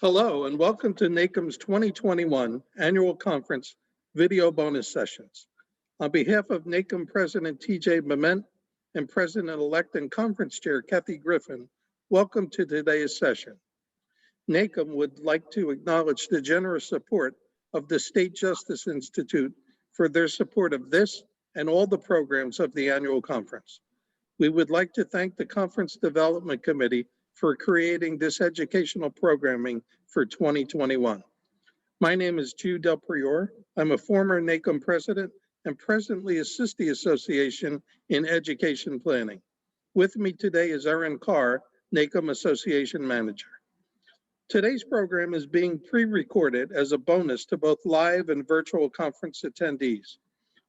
Hello and welcome to NACM's 2021 Annual Conference Video Bonus Sessions. On behalf of NACM President TJ Mament and President-elect and Conference Chair Kathy Griffin, welcome to today's session. NACM would like to acknowledge the generous support of the State Justice Institute for their support of this and all the programs of the annual conference. We would like to thank the Conference Development Committee for creating this educational programming for 2021. My name is Jude Del Prior. I'm a former NACM president and presently assist the association in education planning. With me today is Erin Carr, NACM Association Manager. Today's program is being pre-recorded as a bonus to both live and virtual conference attendees.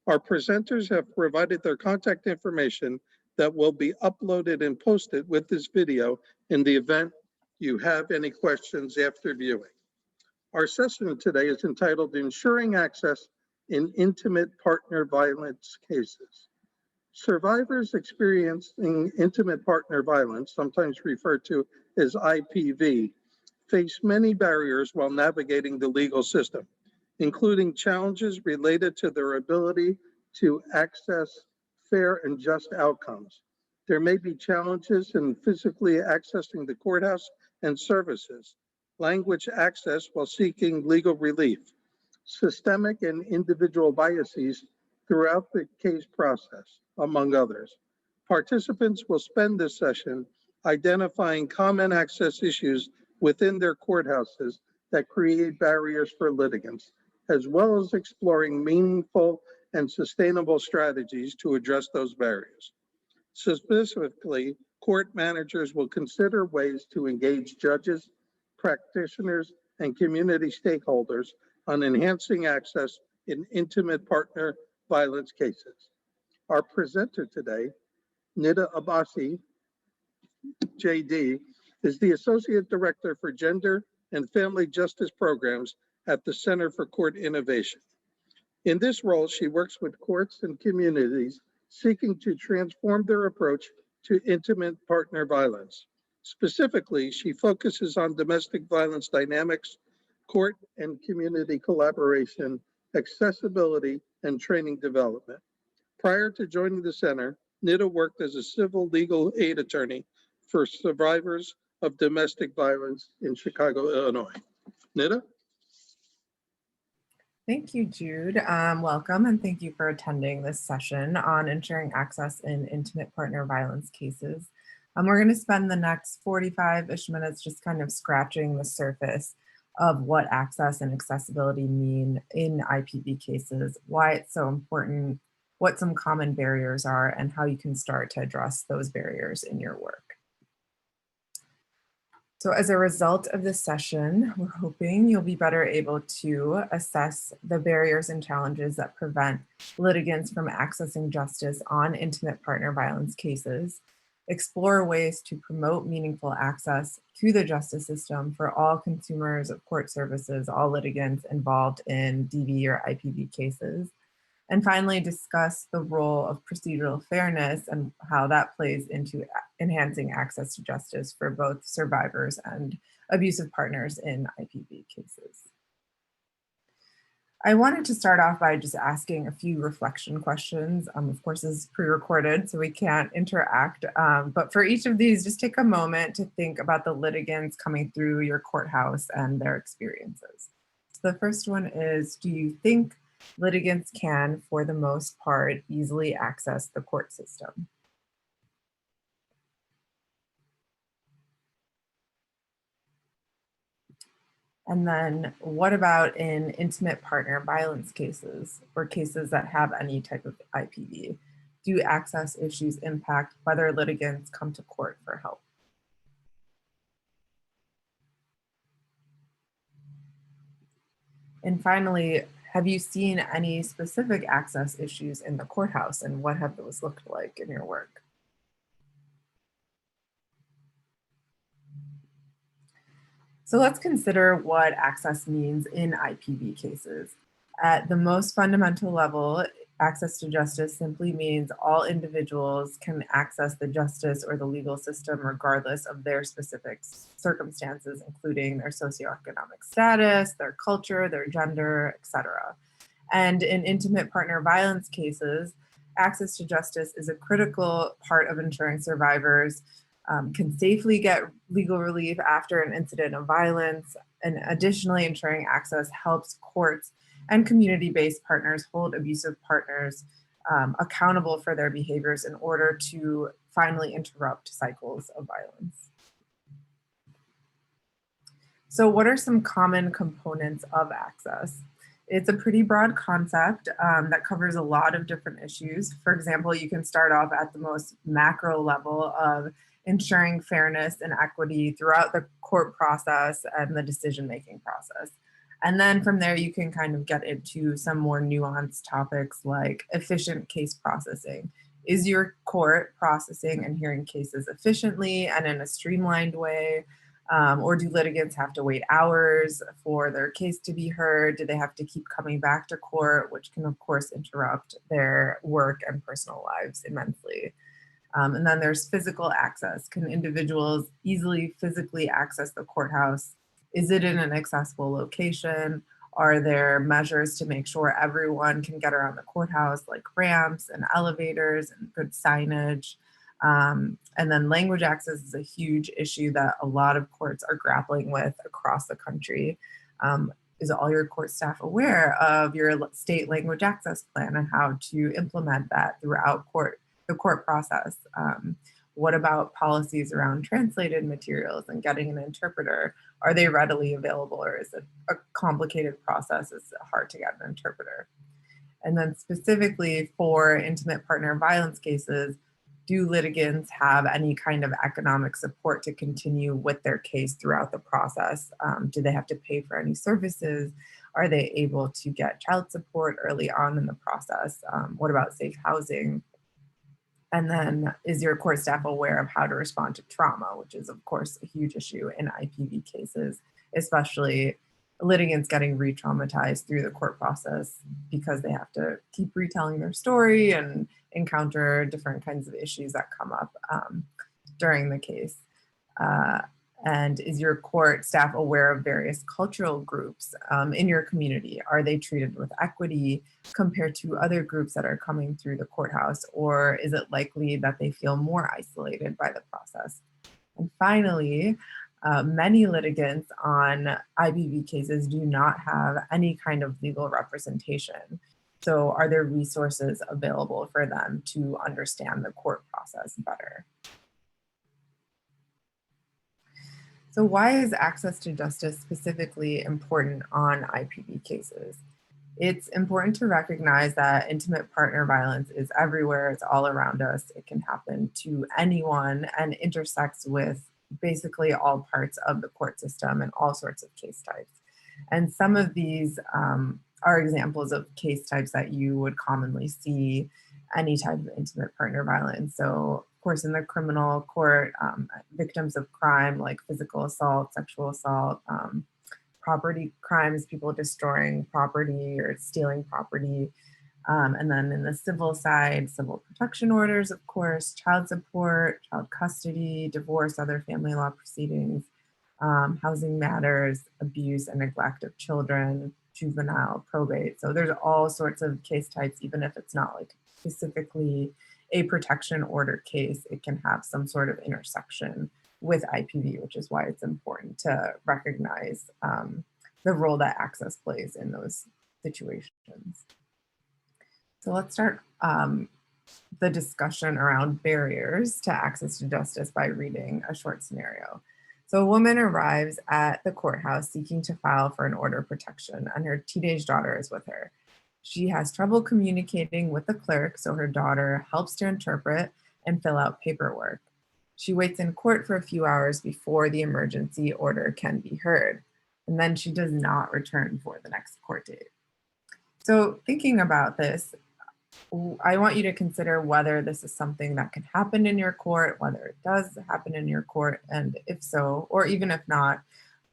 Our presenters have provided their contact information that will be uploaded and posted with this video in the event you have any questions after viewing. Our session today is entitled Ensuring Access in Intimate Partner Violence Cases. Survivors experiencing intimate partner violence, sometimes referred to as IPV, face many barriers while navigating the legal system, including challenges related to their ability to access fair and just outcomes. There may be challenges in physically accessing the courthouse and services, language access while seeking legal relief, systemic and individual biases throughout the case process, among others. Participants will spend this session identifying common access issues within their courthouses that create barriers for litigants, as well as exploring meaningful and sustainable strategies to address those barriers. Specifically, court managers will consider ways to engage judges, practitioners, and community stakeholders on enhancing access in intimate partner violence cases. Our presenter today, Nida Abbasi, JD, is the Associate Director for Gender and Family Justice Programs at the Center for Court Innovation. In this role, she works with courts and communities seeking to transform their approach to intimate partner violence. Specifically, she focuses on domestic violence dynamics, court and community collaboration, accessibility, and training development. Prior to joining the center, Nida worked as a civil legal aid attorney for survivors of domestic violence in Chicago, Illinois. Nida? Thank you, Jude. Welcome, and thank you for attending this session on ensuring access in intimate partner violence cases. We're going to spend the next 45-ish minutes just kind of scratching the surface of what access and accessibility mean in IPV cases, why it's so important, what some common barriers are, and how you can start to address those barriers in your work. So as a result of this session, we're hoping you'll be better able to assess the barriers and challenges that prevent litigants from accessing justice on intimate partner violence cases, explore ways to promote meaningful access to the justice system for all consumers of court services, all litigants involved in DV or IPV cases, and finally discuss the role of procedural fairness and how that plays into enhancing access to justice for both survivors and abusive partners in IPV cases. I wanted to start off by just asking a few reflection questions. Of course, this is pre-recorded, so we can't interact, but for each of these, just take a moment to think about the litigants coming through your courthouse and their experiences. So the first one is, do you think litigants can, for the most part, easily access the court system? And then what about in intimate partner violence cases or cases that have any type of IPV? Do access issues impact whether litigants come to court for help? And finally, have you seen any specific access issues in the courthouse, and what have those looked like in your work? So let's consider what access means in IPV cases. At the most fundamental level, Access to justice simply means all individuals can access the justice or the legal system regardless of their specific circumstances, including their socioeconomic status, their culture, their gender, etc. And in intimate partner violence cases, access to justice is a critical part of ensuring survivors can safely get legal relief after an incident of violence. And additionally, ensuring access helps courts and community-based partners hold abusive partners accountable for their behaviors in order to finally interrupt cycles of violence. So what are some common components of access? It's a pretty broad concept that covers a lot of different issues. For example, you can start off at the most macro level of ensuring fairness and equity throughout the court process and the decision-making process. And then from there, you can kind of get into some more nuanced topics like efficient case processing. Is your court processing and hearing cases efficiently and in a streamlined way? Or do litigants have to wait hours for their case to be heard? Do they have to keep coming back to court, which can, of course, interrupt their work and personal lives immensely? And then there's physical access. Can individuals easily physically access the courthouse? Is it in an accessible location? Are there measures to make sure everyone can get around the courthouse, like ramps and elevators and good signage? And then language access is a huge issue that a lot of courts are grappling with across the country. Is all your court staff aware of your state language access plan and how to implement that throughout the court process? What about policies around translated materials and getting an interpreter? Are they readily available, or is it a complicated process? Is it hard to get an interpreter? And then specifically for intimate partner violence cases, do litigants have any kind of economic support to continue with their case throughout the process? Do they have to pay for any services? Are they able to get child support early on in the process? What about safe housing? And then is your court staff aware of how to respond to trauma, which is of course a huge issue in IPV cases, especially litigants getting re-traumatized through the court process because they have to keep retelling their story and encounter different kinds of issues that come up during the case. And is your court staff aware of various cultural groups in your community? Are they treated with equity compared to other groups that are coming through the courthouse? Or is it likely that they feel more isolated by the process? And finally, many litigants on IPV cases do not have any kind of legal representation. So are there resources available for them to understand the court process better? So why is access to justice specifically important on IPV cases? It's important to recognize that intimate partner violence is everywhere, it's all around us. It can happen to anyone and intersects with basically all parts of the court system and all sorts of case types. And some of these are examples of case types that you would commonly see any type of intimate partner violence. So of course, in the criminal court, victims of crime like physical assault, sexual assault, property crimes, people destroying property or stealing property. And then in the civil side, civil protection orders, of course, child support, child custody, divorce, other family law proceedings, housing matters, abuse and neglect of children, juvenile, probate. So there's all sorts of case types, even if it's not like specifically a protection order case, it can have some sort of intersection with IPV, which is why it's important to recognize the role that access plays in those situations. So let's start the discussion around barriers to access to justice by reading a short scenario. So a woman arrives at the courthouse seeking to file for an order of protection, and her teenage daughter is with her. She has trouble communicating with the clerk, so her daughter helps to interpret and fill out paperwork. She waits in court for a few hours before the emergency order can be heard, and then she does not return for the next court date. So thinking about this, I want you to consider whether this is something that can happen in your court, whether it does happen in your court, and if so, or even if not,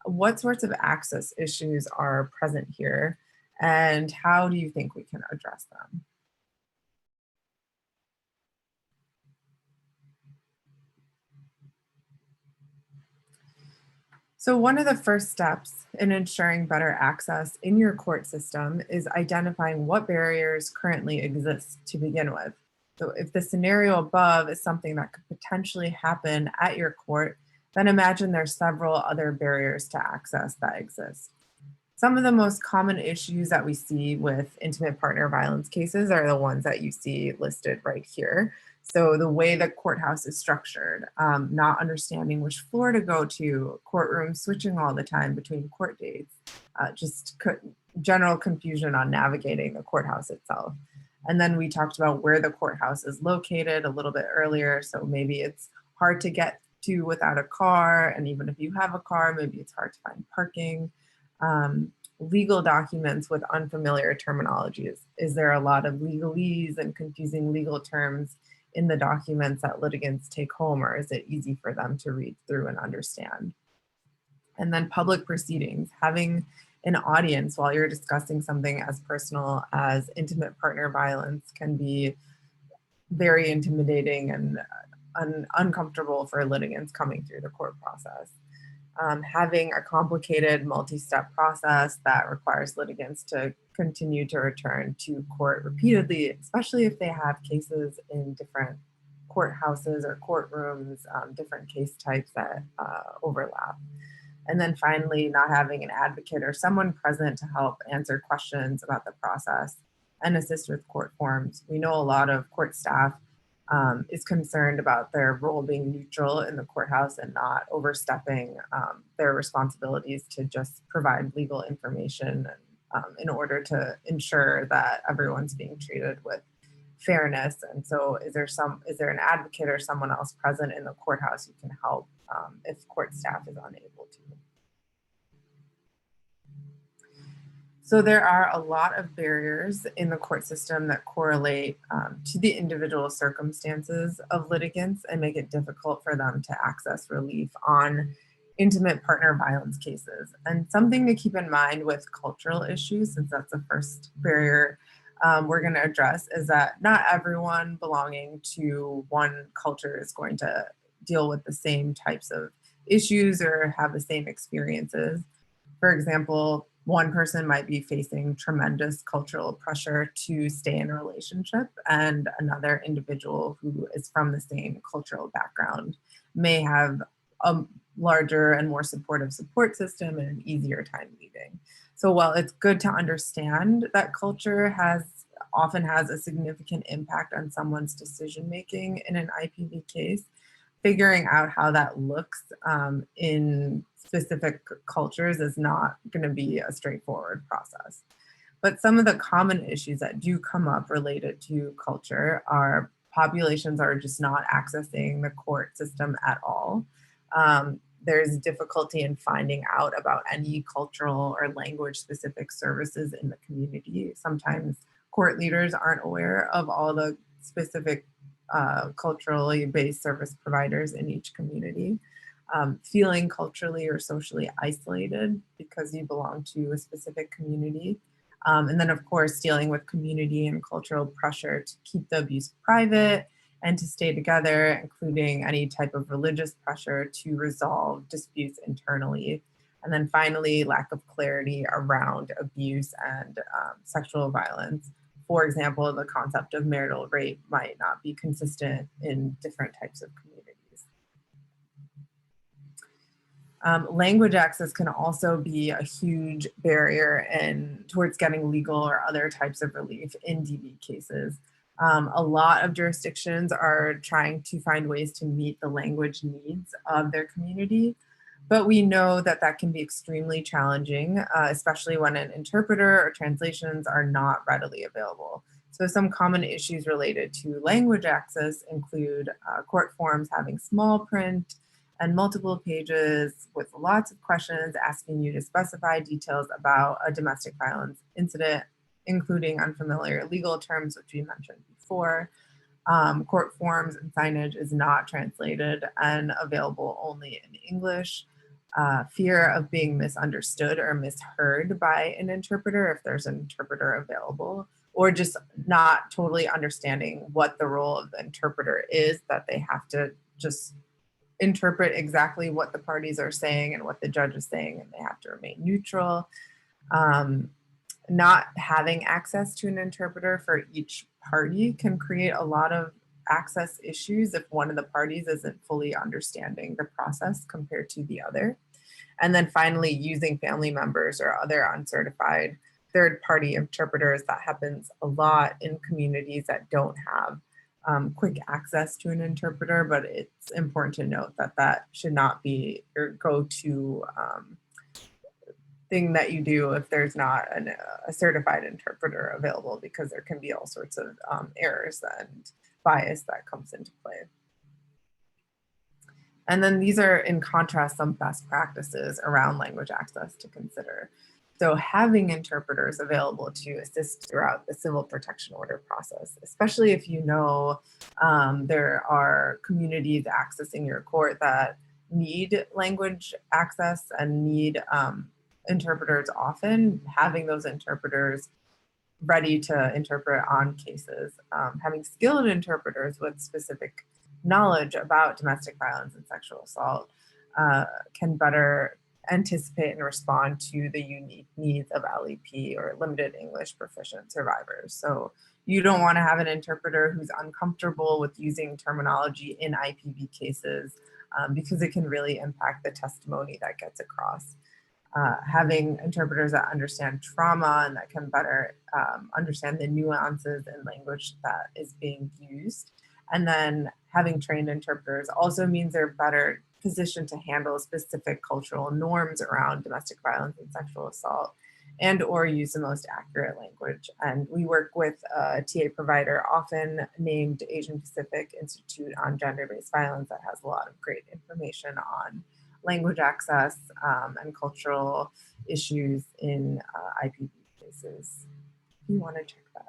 what sorts of access issues are present here, and how do you think we can address them? So one of the first steps in ensuring better access in your court system is identifying what barriers currently exist to begin with. So if the scenario above is something that could potentially happen at your court, then imagine there's several other barriers to access that exist. Some of the most common issues that we see with intimate partner violence cases are the ones that you see listed right here. So, the way the courthouse is structured, not understanding which floor to go to, courtroom switching all the time between court dates, general confusion on navigating the courthouse itself. And then we talked about where the courthouse is located a little bit earlier. So, maybe it's hard to get to without a car. And even if you have a car, maybe it's hard to find parking. Legal documents with unfamiliar terminologies. Is there a lot of legalese and confusing legal terms in the documents that litigants take home, or is it easy for them to read through and understand? And then public proceedings, having an audience while you're discussing something as personal as intimate partner violence can be very intimidating and uncomfortable for litigants coming through the court process. Having a complicated multi-step process that requires litigants to continue to return to court repeatedly, especially if they have cases in different courthouses or courtrooms, different case types that overlap. And then finally, not having an advocate or someone present to help answer questions about the process and assist with court forms. We know a lot of court staff is concerned about their role being neutral in the courthouse and not overstepping their responsibilities to just provide legal information in order to ensure that everyone's being treated with fairness. And so is there an advocate or someone else present in the courthouse who can help if court staff is unable to? So there are a lot of barriers in the court system that correlate to the individual circumstances of litigants and make it difficult for them to access relief on intimate partner violence cases. And something to keep in mind with cultural issues, since that's the first barrier we're going to address, is that not everyone belonging to one culture is going to deal with the same types of issues or have the same experiences. For example, one person might be facing tremendous cultural pressure to stay in a relationship, and another individual who is from the same cultural background may have a larger and more supportive support system and an easier time leaving. So while it's good to understand that culture often has a significant impact on someone's decision making in an IPV case, figuring out how that looks in specific cultures is not going to be a straightforward process. But some of the common issues that do come up related to culture are populations are just not accessing the court system at all. There's difficulty in finding out about any cultural or language specific services in the community. Sometimes court leaders aren't aware of all the specific culturally based service providers in each community. Feeling culturally or socially isolated because you belong to a specific community. And then, of course, dealing with community and cultural pressure to keep the abuse private and to stay together, including any type of religious pressure to resolve disputes internally. And then finally, lack of clarity around abuse and sexual violence. For example, the concept of marital rape might not be consistent in different types of communities. Language access can also be a huge barrier towards getting legal or other types of relief in DV cases. A lot of jurisdictions are trying to find ways to meet the language needs of their community, but we know that that can be extremely challenging, especially when an interpreter or translations are not readily available. So some common issues related to language access include court forms having small print and multiple pages with lots of questions asking you to specify details about a domestic violence incident, including unfamiliar legal terms, which we mentioned before. Court forms and signage is not translated and available only in English. Fear of being misunderstood or misheard by an interpreter if there's an interpreter available, or just not totally understanding what the role of the interpreter is, that they have to just interpret exactly what the parties are saying and what the judge is saying, and they have to remain neutral. Not having access to an interpreter for each party can create a lot of access issues if one of the parties isn't fully understanding the process compared to the other. And then finally, using family members or other uncertified third-party interpreters. That happens a lot in communities that don't have quick access to an interpreter, but it's important to note that that should not be your go-to thing that you do if there's not a certified interpreter available, because there can be all sorts of errors and bias that comes into play. And then these are, in contrast, some best practices around language access to consider. So having interpreters available to assist throughout the civil protection order process, especially if you know there are communities accessing your court that need language access and need interpreters often, having those interpreters ready to interpret on cases, having skilled interpreters with specific knowledge about domestic violence and sexual assault can better anticipate and respond to the unique needs of LEP or limited English proficient survivors. So you don't want to have an interpreter who's uncomfortable with using terminology in IPV cases because it can really impact the testimony that gets across. Having interpreters that understand trauma and that can better understand the nuances in language that is being used. And then having trained interpreters also means they're better positioned to handle specific cultural norms around domestic violence and sexual assault, and or use the most accurate language. And we work with a TA provider, often named Asian Pacific Institute on Gender-Based Violence, that has a lot of great information on language access and cultural issues in IPV cases. If you want to check that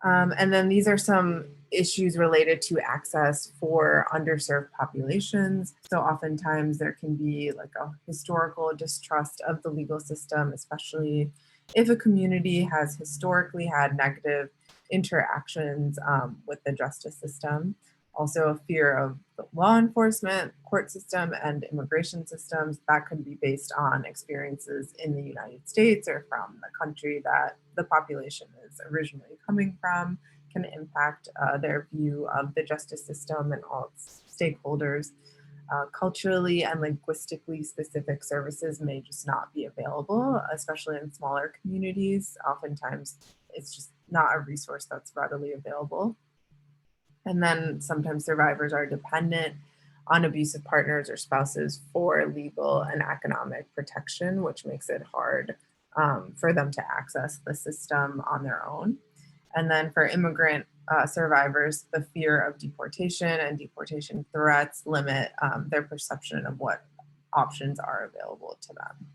out. And then these are some issues related to access for underserved populations. So oftentimes there can be like a historical distrust of the legal system, especially if a community has historically had negative interactions with the justice system. Also a fear of the law enforcement, court system, and immigration systems that could be based on experiences in the United States or from the country that the population is originally coming from, can impact their view of the justice system and all its stakeholders. Culturally and linguistically specific services may just not be available, especially in smaller communities. Oftentimes, it's just not a resource that's readily available. And then sometimes survivors are dependent on abusive partners or spouses for legal and economic protection, which makes it hard for them to access the system on their own. And then for immigrant survivors, the fear of deportation and deportation threats limit their perception of what options are available to them.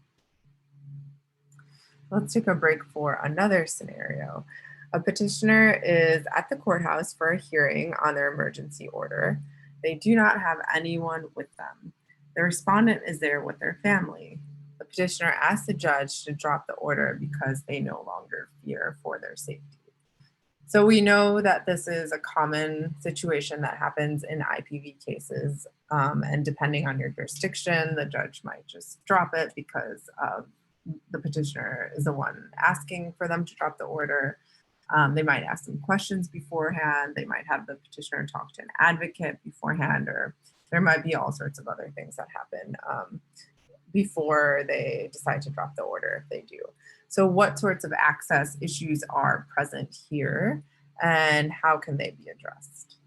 Let's take a break for another scenario. A petitioner is at the courthouse for a hearing on their emergency order. They do not have anyone with them. The respondent is there with their family. The petitioner asks the judge to drop the order because they no longer fear for their safety. So we know that this is a common situation that happens in IPV cases, and depending on your jurisdiction, the judge might just drop it because the petitioner is the one asking for them to drop the order. They might ask some questions beforehand. They might have the petitioner talk to an advocate beforehand, or there might be all sorts of other things that happen before they decide to drop the order if they do. So what sorts of access issues are present here and how can they be addressed?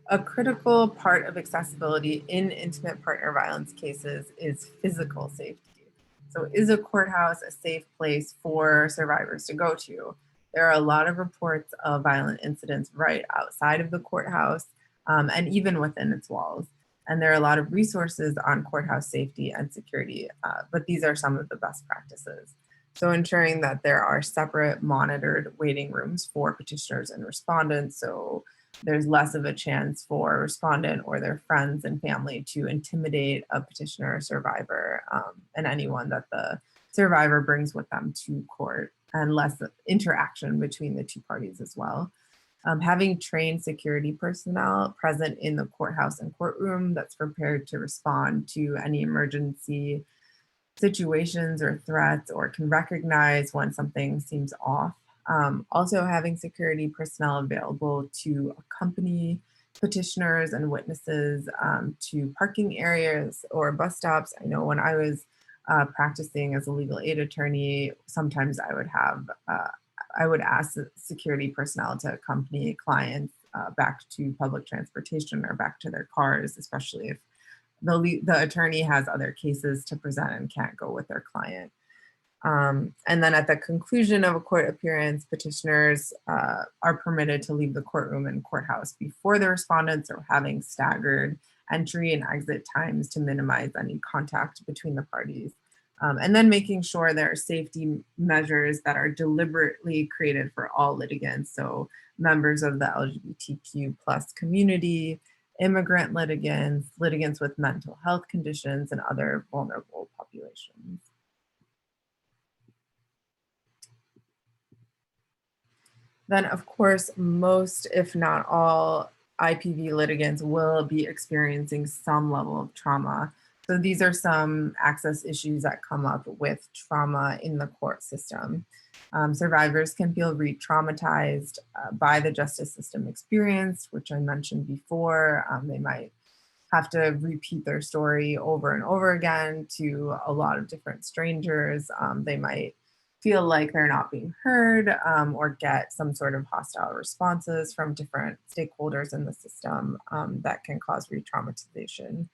A critical part of accessibility in intimate partner violence cases is physical safety. So is a courthouse a safe place for survivors to go to? There are a lot of reports of violent incidents right outside of the courthouse and even within its walls. And there are a lot of resources on courthouse safety and security, but these are some of the best practices. So ensuring that there are separate monitored waiting rooms for petitioners and respondents, so there's less of a chance for a respondent or their friends and family to intimidate a petitioner or survivor and anyone that the survivor brings with them to court. and less interaction between the two parties as well. Having trained security personnel present in the courthouse and courtroom that's prepared to respond to any emergency situations or threats, or can recognize when something seems off. Also having security personnel available to accompany petitioners and witnesses to parking areas or bus stops. I know when I was practicing as a legal aid attorney, sometimes I would ask the security personnel to accompany clients back to public transportation or back to their cars, especially if the attorney has other cases to present and can't go with their client. And then at the conclusion of a court appearance, petitioners are permitted to leave the courtroom and courthouse before the respondents, or having staggered entry and exit times to minimize any contact between the parties. And then making sure there are safety measures that are deliberately created for all litigants. So members of the LGBTQ plus community, immigrant litigants, litigants with mental health conditions, and other vulnerable populations. Then, of course, most, if not all, IPV litigants will be experiencing some level of trauma. So these are some access issues that come up with trauma in the court system. Survivors can feel re-traumatized by the justice system experience, which I mentioned before. They might have to repeat their story over and over again to a lot of different strangers. They might feel like they're not being heard, or get some sort of hostile responses from different stakeholders in the system that can cause re-traumatization.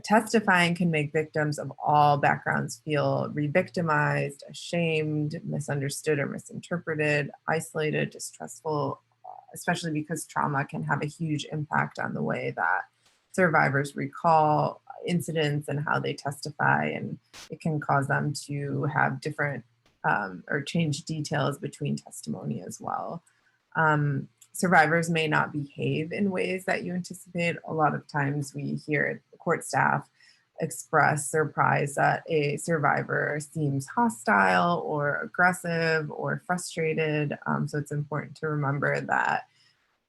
Testifying can make victims of all backgrounds feel re-victimized, ashamed, misunderstood or misinterpreted, isolated, distrustful, especially because trauma can have a huge impact on the way that survivors recall incidents and how they testify, and it can cause them to have different or change details between testimony as well. Survivors may not behave in ways that you anticipate. A lot of times we hear court staff express surprise that a survivor seems hostile or aggressive or frustrated. So it's important to remember that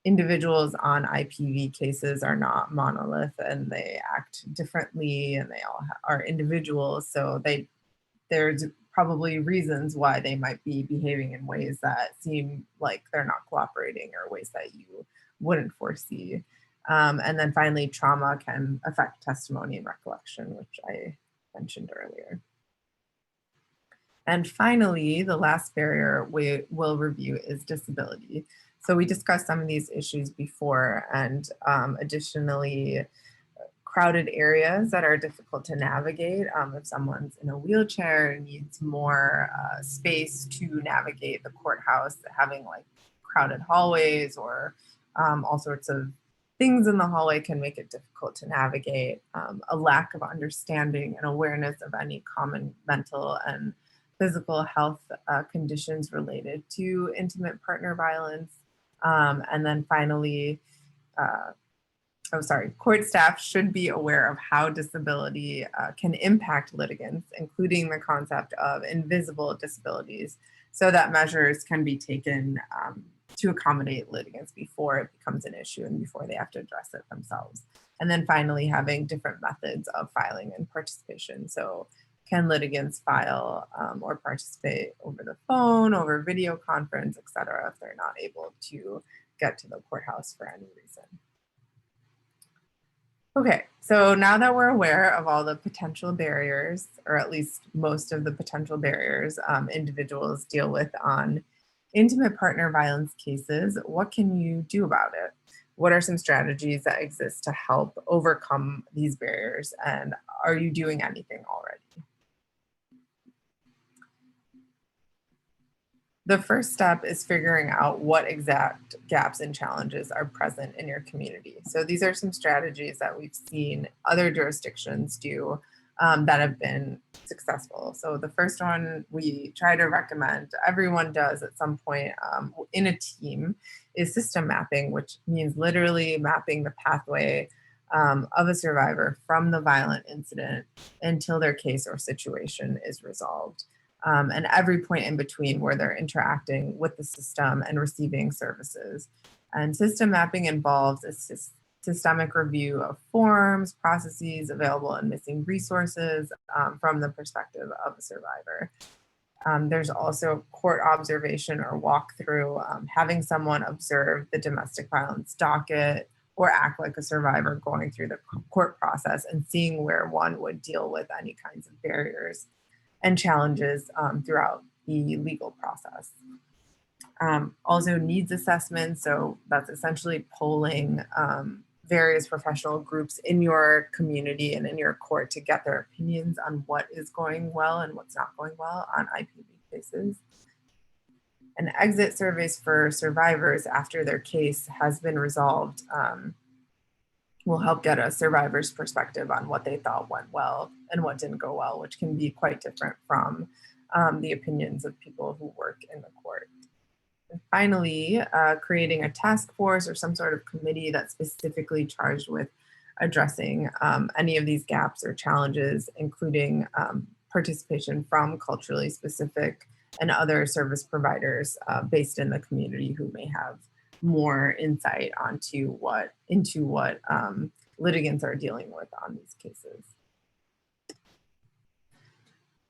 individuals on IPV cases are not monolith, and they act differently, and they all are individuals. So there's probably reasons why they might be behaving in ways that seem like they're not cooperating, or ways that you wouldn't foresee. And then finally, trauma can affect testimony and recollection, which I mentioned earlier. And finally, the last barrier we will review is disability. So we discussed some of these issues before, and additionally, crowded areas that are difficult to navigate. If someone's in a wheelchair and needs more space to navigate the courthouse, having like crowded hallways or all sorts of things in the hallway can make it difficult to navigate. A lack of understanding and awareness of any common mental and physical health conditions related to intimate partner violence. And then finally, court staff should be aware of how disability can impact litigants, including the concept of invisible disabilities, so that measures can be taken to accommodate litigants before it becomes an issue and before they have to address it themselves. And then finally, having different methods of filing and participation. So can litigants file or participate over the phone, over video conference, et cetera, if they're not able to get to the courthouse for any reason. Okay, so now that we're aware of all the potential barriers, or at least most of the potential barriers individuals deal with on intimate partner violence cases, what can you do about it? What are some strategies that exist to help overcome these barriers? And are you doing anything already? The first step is figuring out what exact gaps and challenges are present in your community. So these are some strategies that we've seen other jurisdictions do that have been successful. So the first one we try to recommend, everyone does at some point in a team, is system mapping, which means literally mapping the pathway of a survivor from the violent incident until their case or situation is resolved. and every point in between where they're interacting with the system and receiving services. And system mapping involves a systemic review of forms, processes, available and missing resources from the perspective of a survivor. There's also court observation or walkthrough, having someone observe the domestic violence docket or act like a survivor going through the court process and seeing where one would deal with any kinds of barriers and challenges throughout the legal process. Also needs assessment. So that's essentially polling various professional groups in your community and in your court to get their opinions on what is going well and what's not going well on IPV cases. And exit surveys for survivors after their case has been resolved will help get a survivor's perspective on what they thought went well and what didn't go well, which can be quite different from the opinions of people who work in the court. And finally, creating a task force or some sort of committee that's specifically charged with addressing any of these gaps or challenges, including participation from culturally specific and other service providers based in the community who may have more insight into what litigants are dealing with on these cases.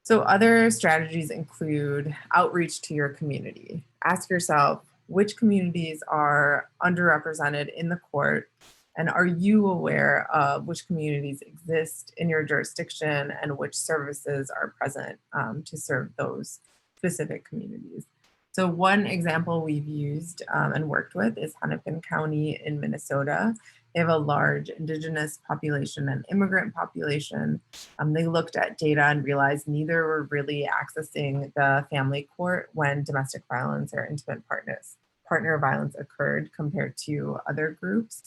So other strategies include outreach to your community. Ask yourself, which communities are underrepresented in the court, and are you aware of which communities exist in your jurisdiction and which services are present to serve those specific communities? So one example we've used and worked with is Hennepin County in Minnesota. They have a large Indigenous population and immigrant population. They looked at data and realized neither were really accessing the family court when domestic violence or intimate partner violence occurred compared to other groups.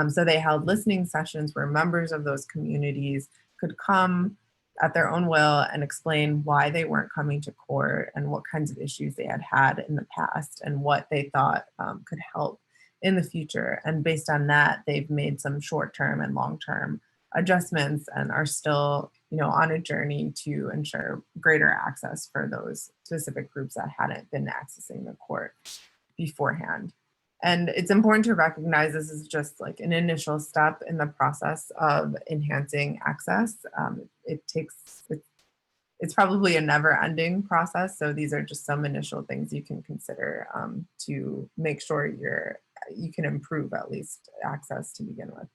So they held listening sessions where members of those communities could come at their own will and explain why they weren't coming to court and what kinds of issues they had had in the past and what they thought could help in the future. And based on that, they've made some short-term and long-term adjustments and are still, on a journey to ensure greater access for those specific groups that hadn't been accessing the court beforehand. And it's important to recognize this is just like an initial step in the process of enhancing access. It's probably a never-ending process. So these are just some initial things you can consider to make sure you can improve at least access to begin with.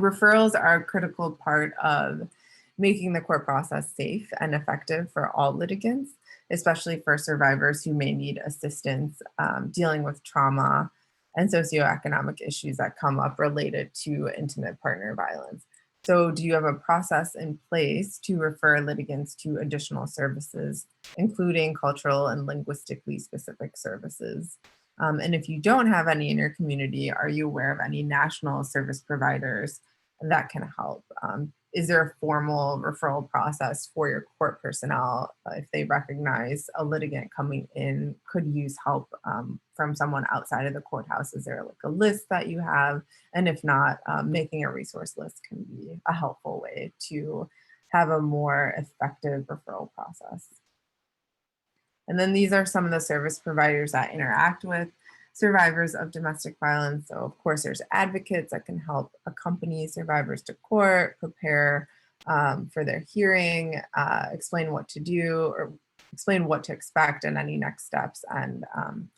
Referrals are a critical part of making the court process safe and effective for all litigants, especially for survivors who may need assistance dealing with trauma and socioeconomic issues that come up related to intimate partner violence. So do you have a process in place to refer litigants to additional services, including cultural and linguistically specific services? And if you don't have any in your community, are you aware of any national service providers that can help? Is there a formal referral process for your court personnel if they recognize a litigant coming in could use help from someone outside of the courthouse? Is there like a list that you have? And if not, making a resource list can be a helpful way to have a more effective referral process. And then these are some of the service providers that interact with survivors of domestic violence. So of course there's advocates that can help accompany survivors to court, prepare for their hearing, explain what to do or explain what to expect and any next steps, and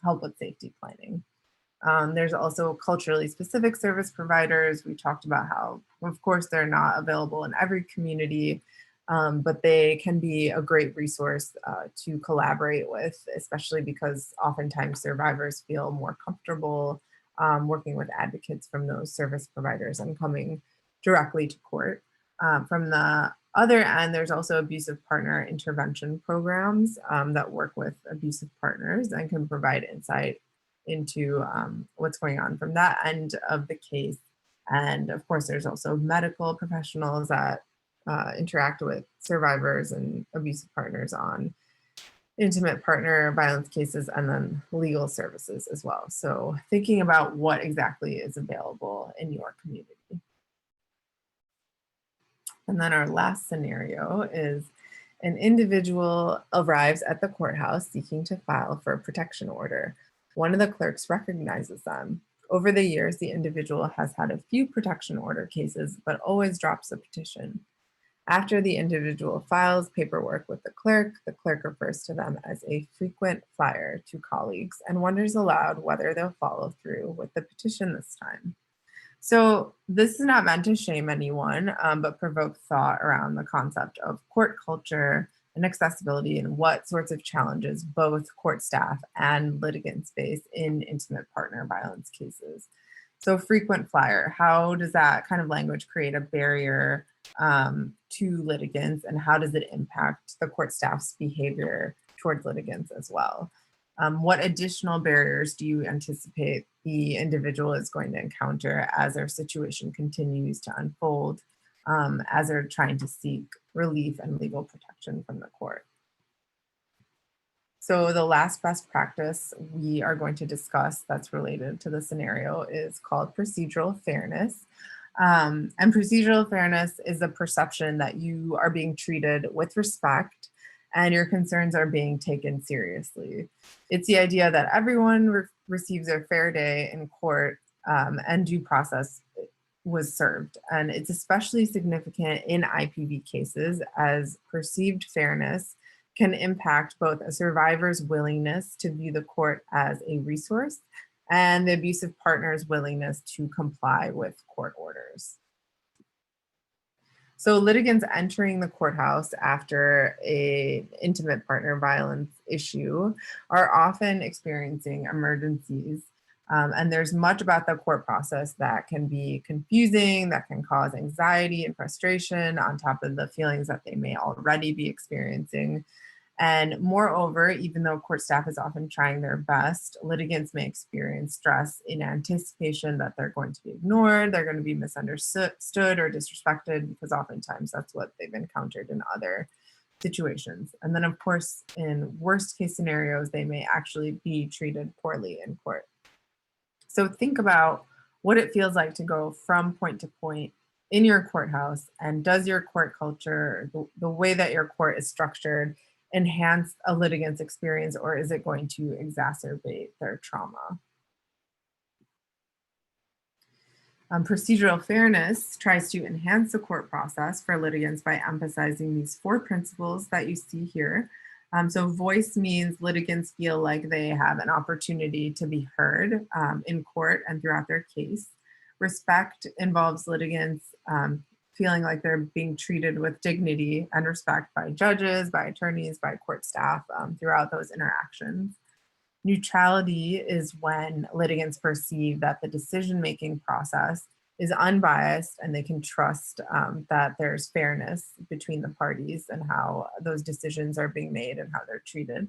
help with safety planning. There's also culturally specific service providers. We talked about how, of course, they're not available in every community, but they can be a great resource to collaborate with, especially because oftentimes survivors feel more comfortable working with advocates from those service providers and coming directly to court. From the other end, there's also abusive partner intervention programs that work with abusive partners and can provide insight into what's going on from that end of the case. And of course, there's also medical professionals that interact with survivors and abusive partners on intimate partner violence cases, and then legal services as well. So thinking about what exactly is available in your community. And then our last scenario is An individual arrives at the courthouse seeking to file for a protection order. One of the clerks recognizes them. Over the years, the individual has had a few protection order cases, but always drops the petition. After the individual files paperwork with the clerk refers to them as a frequent flyer to colleagues and wonders aloud whether they'll follow through with the petition this time. So this is not meant to shame anyone, but provoke thought around the concept of court culture and accessibility and what sorts of challenges both court staff and litigants face in intimate partner violence cases. So frequent flyer, how does that kind of language create a barrier to litigants, and how does it impact the court staff's behavior towards litigants as well? What additional barriers do you anticipate the individual is going to encounter as their situation continues to unfold, as they're trying to seek relief and legal protection from the court? So the last best practice we are going to discuss that's related to the scenario is called procedural fairness. And procedural fairness is the perception that you are being treated with respect and your concerns are being taken seriously. It's the idea that everyone receives a fair day in court and due process was served. And it's especially significant in IPV cases, as perceived fairness can impact both a survivor's willingness to view the court as a resource and the abusive partner's willingness to comply with court orders. So litigants entering the courthouse after an intimate partner violence issue are often experiencing emergencies. And there's much about the court process that can be confusing, that can cause anxiety and frustration on top of the feelings that they may already be experiencing. And moreover, even though court staff is often trying their best, litigants may experience stress in anticipation that they're going to be ignored, they're going to be misunderstood or disrespected, because oftentimes that's what they've encountered in other situations. And then of course, in worst case scenarios, they may actually be treated poorly in court. So think about what it feels like to go from point to point in your courthouse, and does your court culture, the way that your court is structured, enhance a litigant's experience, or is it going to exacerbate their trauma? Procedural fairness tries to enhance the court process for litigants by emphasizing these 4 principles that you see here. So voice means litigants feel like they have an opportunity to be heard in court and throughout their case. Respect involves litigants feeling like they're being treated with dignity and respect by judges, by attorneys, by court staff throughout those interactions. Neutrality is when litigants perceive that the decision-making process is unbiased and they can trust that there's fairness between the parties and how those decisions are being made and how they're treated.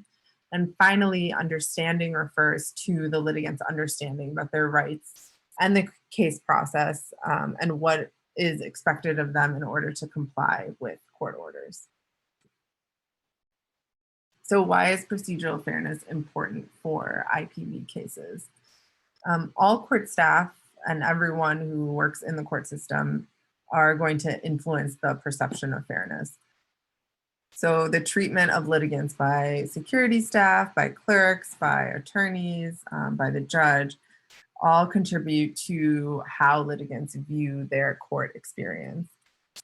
And finally, understanding refers to the litigants understanding that their rights and the case process and what is expected of them in order to comply with court orders. So why is procedural fairness important for IPV cases? All court staff and everyone who works in the court system are going to influence the perception of fairness. So the treatment of litigants by security staff, by clerks, by attorneys, by the judge, all contribute to how litigants view their court experience.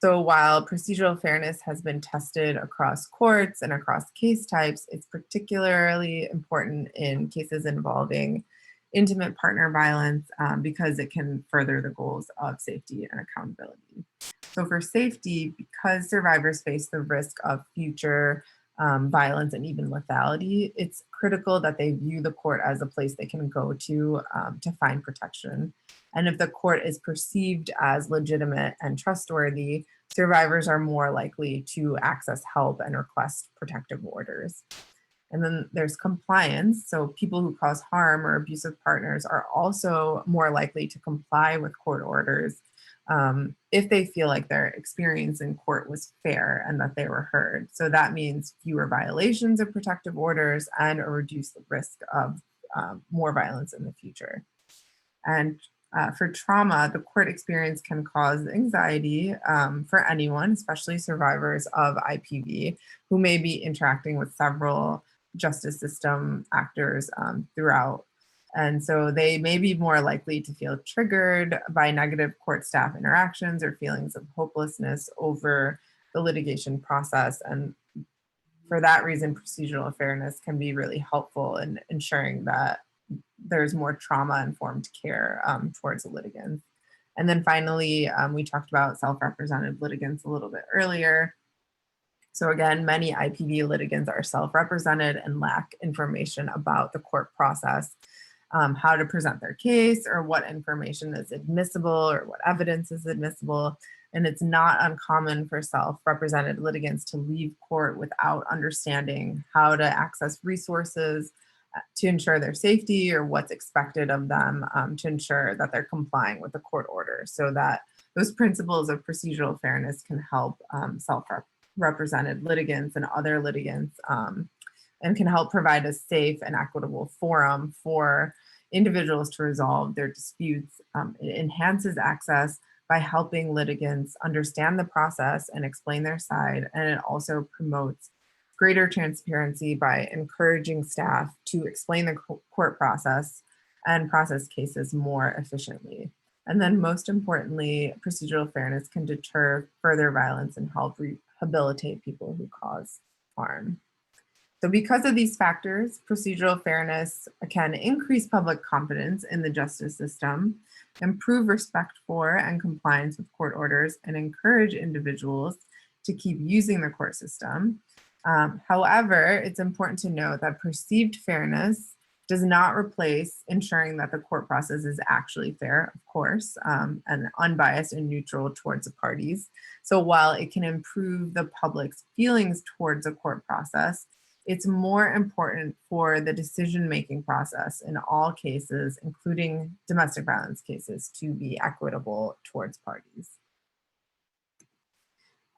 So while procedural fairness has been tested across courts and across case types, it's particularly important in cases involving intimate partner violence because it can further the goals of safety and accountability. So for safety, because survivors face the risk of future violence and even lethality, it's critical that they view the court as a place they can go to find protection. And if the court is perceived as legitimate and trustworthy, survivors are more likely to access help and request protective orders. And then there's compliance. So people who cause harm or abusive partners are also more likely to comply with court orders if they feel like their experience in court was fair and that they were heard. So that means fewer violations of protective orders and a reduced risk of more violence in the future. And For trauma, the court experience can cause anxiety for anyone, especially survivors of IPV, who may be interacting with several justice system actors throughout. And so they may be more likely to feel triggered by negative court staff interactions or feelings of hopelessness over the litigation process. And for that reason, procedural fairness can be really helpful in ensuring that there's more trauma-informed care towards the litigants. And then finally, we talked about self-represented litigants a little bit earlier. So again, many IPV litigants are self-represented and lack information about the court process, how to present their case, or what information is admissible or what evidence is admissible. And it's not uncommon for self-represented litigants to leave court without understanding how to access resources to ensure their safety or what's expected of them to ensure that they're complying with the court order, so that those principles of procedural fairness can help self-represented litigants and other litigants and can help provide a safe and equitable forum for individuals to resolve their disputes. It enhances access by helping litigants understand the process and explain their side, and it also promotes greater transparency by encouraging staff to explain the court process and process cases more efficiently. And then most importantly, procedural fairness can deter further violence and help rehabilitate people who cause harm. So because of these factors, procedural fairness can increase public confidence in the justice system, improve respect for and compliance with court orders, and encourage individuals to keep using the court system. However, it's important to note that perceived fairness does not replace ensuring that the court process is actually fair, of course, and unbiased and neutral towards the parties. So while it can improve the public's feelings towards a court process, it's more important for the decision-making process in all cases, including domestic violence cases, to be equitable towards parties.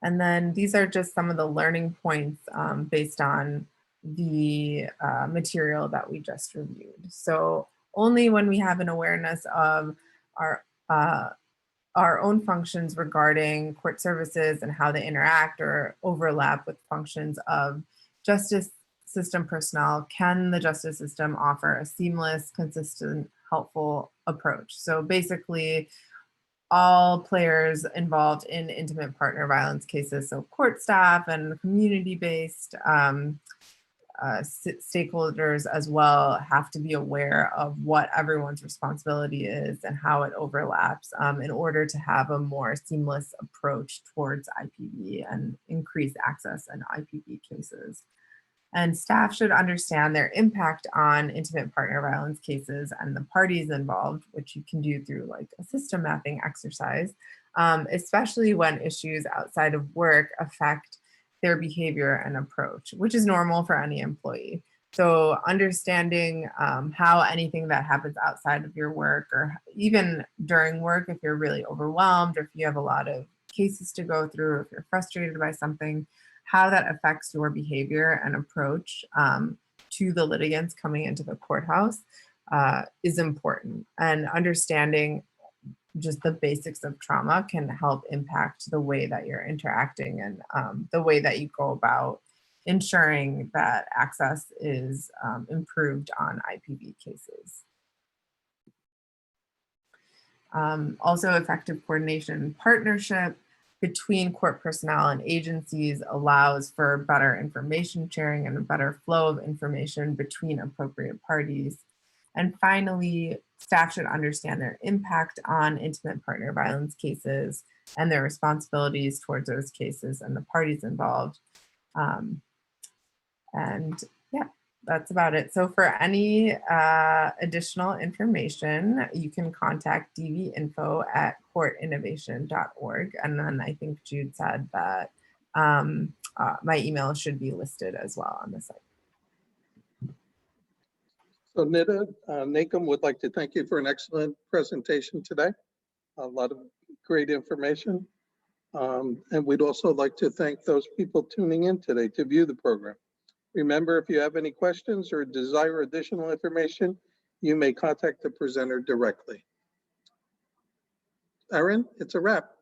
And then these are just some of the learning points based on the material that we just reviewed. So only when we have an awareness of our own functions regarding court services and how they interact or overlap with functions of justice system personnel can the justice system offer a seamless, consistent, helpful approach. So basically, all players involved in intimate partner violence cases, so court staff and community-based stakeholders as well, have to be aware of what everyone's responsibility is and how it overlaps in order to have a more seamless approach towards IPV and increase access in IPV cases. And staff should understand their impact on intimate partner violence cases and the parties involved, which you can do through like a system mapping exercise, especially when issues outside of work affect their behavior and approach, which is normal for any employee. So understanding how anything that happens outside of your work or even during work, if you're really overwhelmed or if you have a lot of cases to go through, or if you're frustrated by something, how that affects your behavior and approach to the litigants coming into the courthouse is important. And understanding just the basics of trauma can help impact the way that you're interacting and the way that you go about ensuring that access is improved on IPV cases. Also, effective coordination and partnership between court personnel and agencies allows for better information sharing and a better flow of information between appropriate parties. And finally, staff should understand their impact on intimate partner violence cases and their responsibilities towards those cases and the parties involved. And yeah, that's about it. So for any additional information, you can contact dvinfo@courtinnovation.org. And then I think Jude said that my email should be listed as well on the site. So Nida, NACM would like to thank you for an excellent presentation today. A lot of great information. And we'd also like to thank those people tuning in today to view the program. Remember, if you have any questions or desire additional information, you may contact the presenter directly. Erin, it's a wrap.